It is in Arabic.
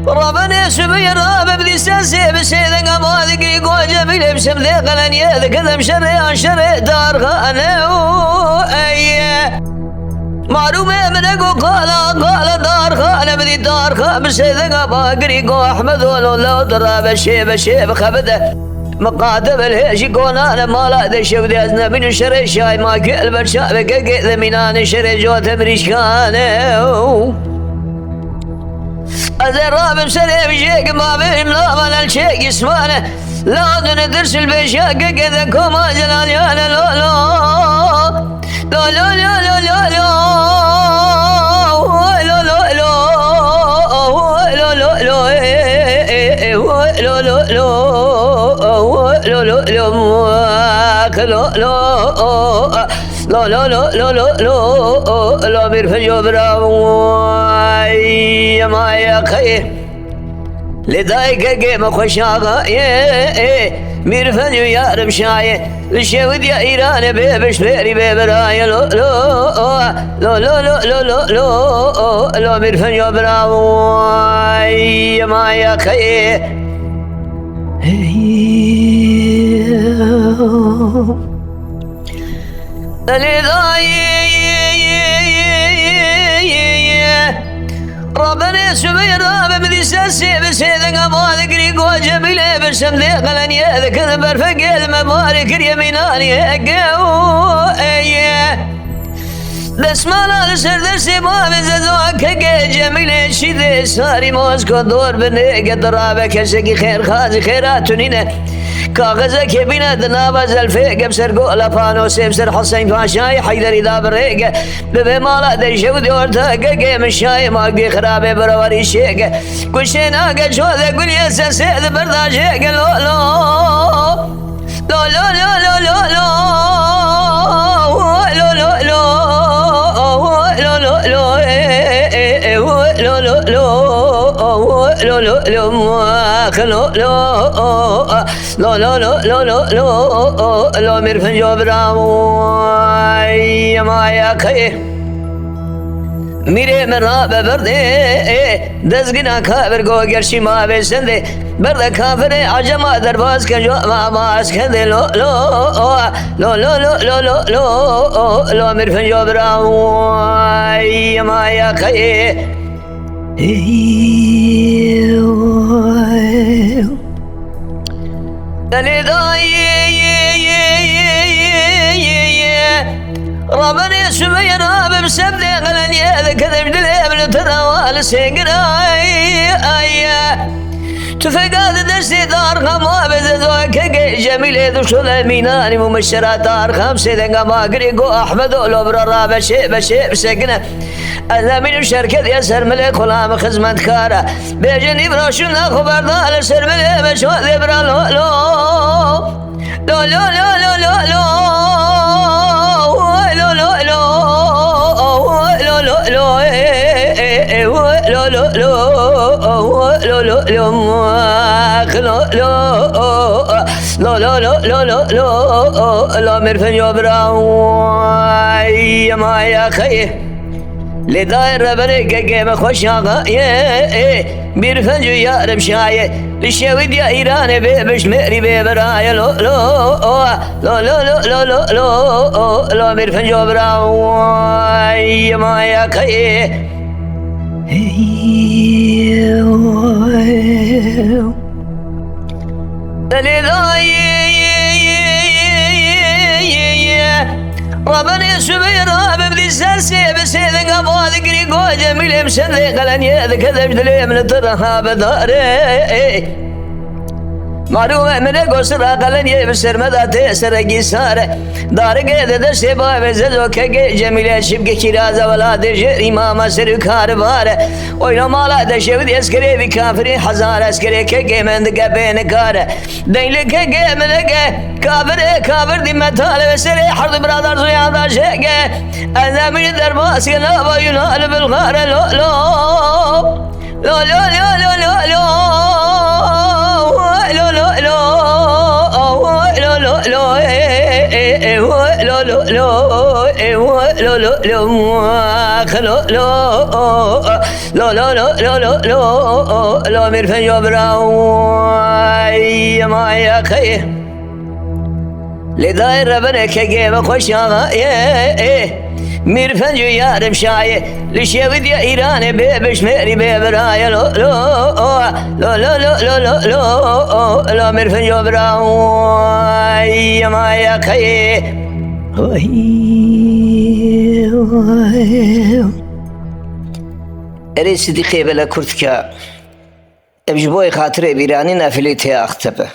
ربنا سبير راب بدي ساسي بسيدك أبادك يقول جميل بسم ذي قلن يذك ذم شري شري دار خانه معلومة من أقول قال دار خانه بدي دار خانه بسيدك أبادك يقول أحمد ولو دراب الشيب خبده مقادم الهيش يقول أنا ما لا دشوا ذي أزنا من شري شاي ما كل برشابك أقيد من أنا شري جوت مريشكانه الراب سليم شيك ما بهم لا من الشيك يسمانه لا ندرس البشاق كذا كما جلال يا لا لا لا لا لا لا لا لا لا لا لا لا لا لا بيرفجوا براوي ما يا خي لذاك جيم خشاغا بيرفجوا يا رمشاي الشود يا إيران بيبش بيري بيبراي لا لا لا لا لا لا لا لا بيرفجوا براوي ما يا خي ربنا سبير راب بدي ساسي بسيدك أبادك ريقو جميلة بسم ذي قلن يذك ذبر فقيل مبارك اليميناني بس ما لا لسر دسي ما بزدوك جميلة شذي ساري موسكو دور بنيك درابك سقي خير خازي خيراتنين كاغزك بنا دنابز الفيق بسر قول فانوس بسر حسين فاشاي حيدر إذا بريق ببي مالا دشو دور تاقق من شاي ما قدي خرابي بروري شيق كل شي ناقل شو ذا قل يسا سيد بردا شيق لو لو لو لو لو لو لو لو لو لو لو لو لو لو لا لا لا لا لا لا لا مرفن جبراوي ما يا خي میره مرا ببرده دزگنا کافر گو گرشی ما بسنده برده کافر عجما درباز کن جو ما باز کنده لو لو لو لو لو لو لو لو لو مرفن جبراوي ما يا خي ربنا سبير راب بسبب غلن يذك ذبد الابن تروال سيقراي تفقاد دستي دار خما بزدوك جميل ذو سليماني ممشرات دار خمسة دنقا ما قريقو أحمد ولبر راب شيب سكنه أهلا من الشركة يسر ملك غلام خزمة كارا بيجني براشون خبر دار سر ملك مشوى ذبرا لو لو لو لو لو لو لا مرفن يبراوي ما يا خي لداير ربرك جيم خوشاغا بيرفن يا رمشاي لشويد يا إيران بيبش ميري بيبراي لو لو لو لو لو لو لو لو مرفن يبراوي ما يا خي ربنا سبير راب بدي ساسي بسيدك أبادك ريقو جميل مسلي قلن يذك ذبد لي من الترهاب داري معلومة من قصر قلن يبسر مدى تيسر قيسار دار قيد دستي باب زدوك جميل شبك كرازة ولا دجر إمام سر كاربار وينو مالا دشود يسكري بكافري حزار اسكري كي من دقا بين كار دين لك كي من دقا كافر دي متال بسري حرد برادر زيادة شيك أنا من درباس ينابا ينال بالغار لو لو لو لو لو لو لو لو لو لو لو لو لو لو لو لو لو لو لو خلو لو لو لو لو لو لو لو لو ميرفن يا ما يا خي لداير ربنا كجيب خوشا ميرفن يارم شاي لشيود يا إيران بيبش ميري بيبرايا لو لو لو لو لو لو لو لو لو ميرفن يا ما يا خي اري صديقي بلا كرتكا ابجبوي خاطري بيراني نافلي تي اختبه